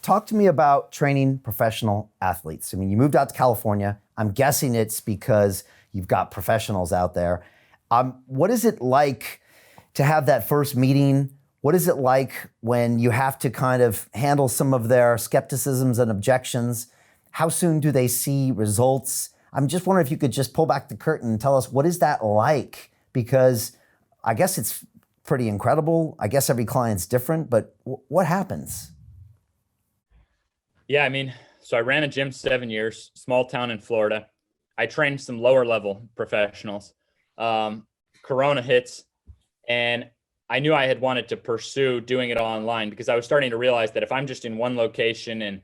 talk to me about training professional athletes. I mean, you moved out to California. I'm guessing it's because you've got professionals out there. What is it like to have that first meeting? What is it like when you have to kind of handle some of their skepticisms and objections? How soon do they see results? I'm just wondering if you could just pull back the curtain and tell us, what is that like? Because I guess it's pretty incredible. I guess every client's different, but what happens? Yeah, I mean, so I ran a gym 7 years, small town in Florida. I trained some lower level professionals. Corona hits, and I knew I had wanted to pursue doing it online because I was starting to realize that if I'm just in one location and,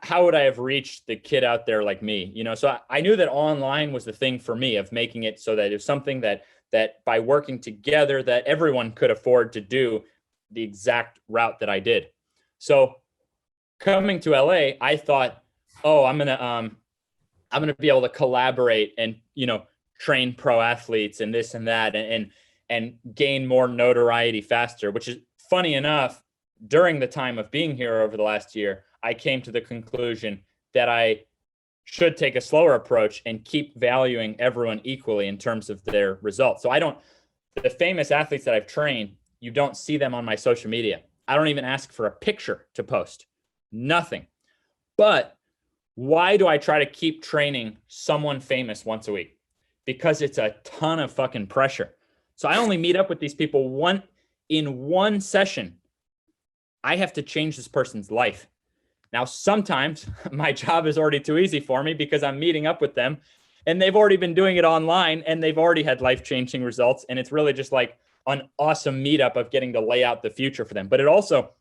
how would I have reached the kid out there like me? So I knew that online was the thing for me, of making it so that it was something that by working together, that everyone could afford to do the exact route that I did. So coming to LA, I thought, oh, I'm gonna be able to collaborate and train pro athletes and this and that, and gain more notoriety faster. Which is funny enough. During the time of being here over the last year, I came to the conclusion that I should take a slower approach and keep valuing everyone equally in terms of their results. So the famous athletes that I've trained, you don't see them on my social media. I don't even ask for a picture to post. Nothing. But why do I try to keep training someone famous once a week? Because it's a ton of fucking pressure. So I only meet up with these people in one session. I have to change this person's life. Now, sometimes my job is already too easy for me because I'm meeting up with them and they've already been doing it online and they've already had life-changing results. And it's really just like an awesome meetup of getting to lay out the future for them. But it also,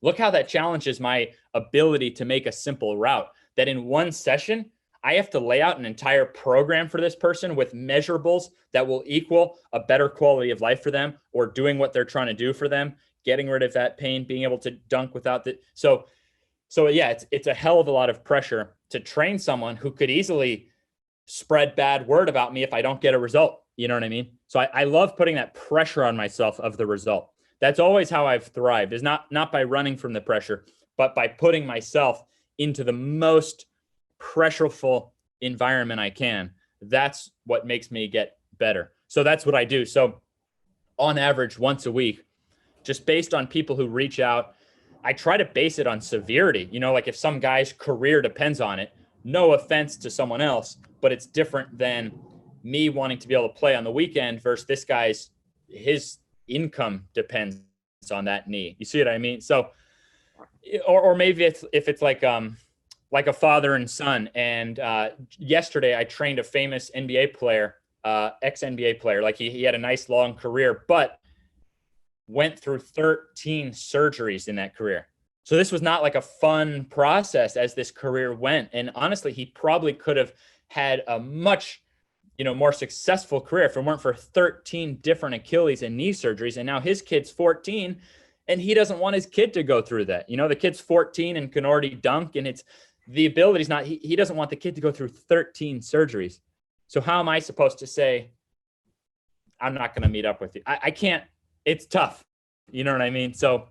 look how that challenges my ability to make a simple route. That in one session, I have to lay out an entire program for this person with measurables that will equal a better quality of life for them, or doing what they're trying to do for them, getting rid of that pain, being able to dunk without the. So yeah, it's a hell of a lot of pressure to train someone who could easily spread bad word about me if I don't get a result. You know what I mean? So I love putting that pressure on myself of the result. That's always how I've thrived, is not by running from the pressure, but by putting myself into the most pressureful environment I can. That's what makes me get better. So that's what I do. So on average, once a week, just based on people who reach out, I try to base it on severity. Like if some guy's career depends on it, no offense to someone else, but it's different than me wanting to be able to play on the weekend versus this guy's, his income depends on that knee. You see what I mean? So, or maybe if it's like a father and son. And yesterday I trained a famous NBA player, ex-NBA player. Like he had a nice long career, but went through 13 surgeries in that career. So this was not like a fun process as this career went. And honestly, he probably could have had a much more successful career if it weren't for 13 different Achilles and knee surgeries. And now his kid's 14 and he doesn't want his kid to go through that. The kid's 14 and can already dunk, and it's the ability's not, he doesn't want the kid to go through 13 surgeries. So how am I supposed to say, I'm not going to meet up with you? I can't. It's tough. You know what I mean? So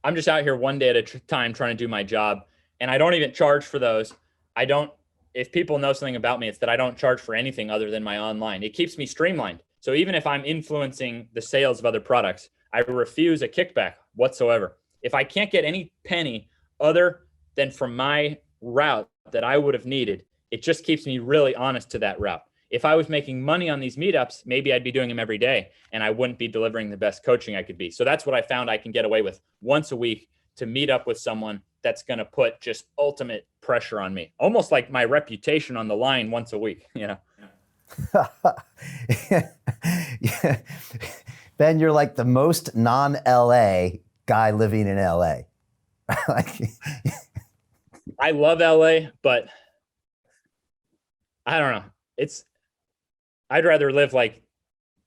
I'm just out here one day at a time trying to do my job. And I don't even charge for those. If people know something about me, it's that I don't charge for anything other than my online. It keeps me streamlined. So even if I'm influencing the sales of other products, I refuse a kickback whatsoever. If I can't get any penny other than from my route that I would have needed, it just keeps me really honest to that route. If I was making money on these meetups, maybe I'd be doing them every day and I wouldn't be delivering the best coaching I could be. So that's what I found I can get away with once a week, to meet up with someone that's going to put just ultimate pressure on me, almost like my reputation on the line once a week. Yeah. Ben, you're like the most non-LA guy living in LA. I love LA, but I don't know. I'd rather live like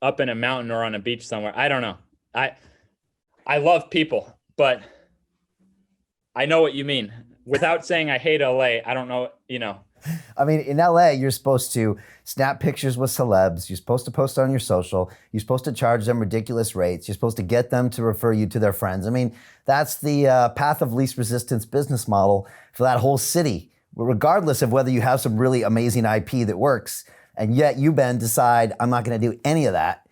up in a mountain or on a beach somewhere. I don't know. I love people, but I know what you mean. Without saying I hate LA, I don't know, I mean, in LA, you're supposed to snap pictures with celebs. You're supposed to post on your social. You're supposed to charge them ridiculous rates. You're supposed to get them to refer you to their friends. I mean, that's the path of least resistance business model for that whole city, regardless of whether you have some really amazing IP that works. And yet you, Ben, decide, I'm not going to do any of that.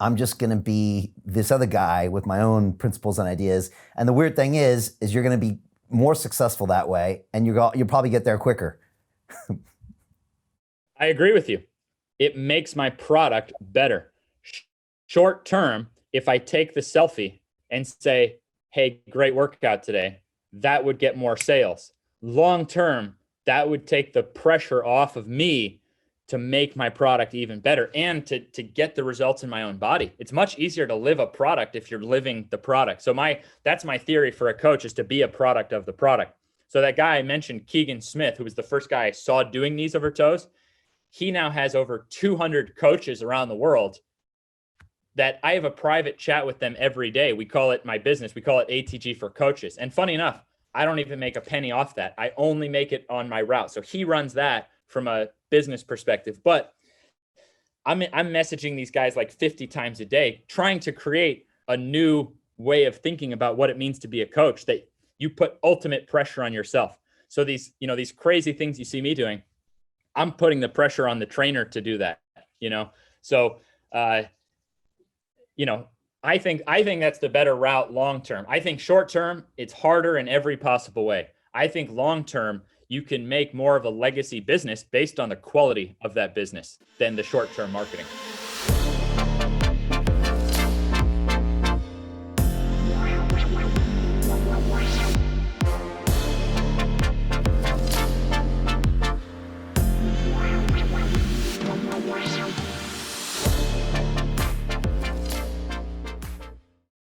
I'm just going to be this other guy with my own principles and ideas. And the weird thing is you're going to be more successful that way, and you'll probably get there quicker. I agree with you. It makes my product better. Short term, if I take the selfie and say, hey, great workout today, that would get more sales. Long term, that would take the pressure off of me to make my product even better and to get the results in my own body. It's much easier to live a product if you're living the product. So that's my theory for a coach, is to be a product of the product. So that guy I mentioned, Keegan Smith, who was the first guy I saw doing knees over toes, he now has over 200 coaches around the world that I have a private chat with them every day. We call it my business. We call it ATG for Coaches. And funny enough, I don't even make a penny off that. I only make it on my route. So he runs that from a business perspective. But I'm messaging these guys like 50 times a day, trying to create a new way of thinking about what it means to be a coach, that you put ultimate pressure on yourself. So these crazy things you see me doing, I'm putting the pressure on the trainer to do that, So, I think that's the better route long term. I think short term, it's harder in every possible way. I think long term, you can make more of a legacy business based on the quality of that business than the short term marketing.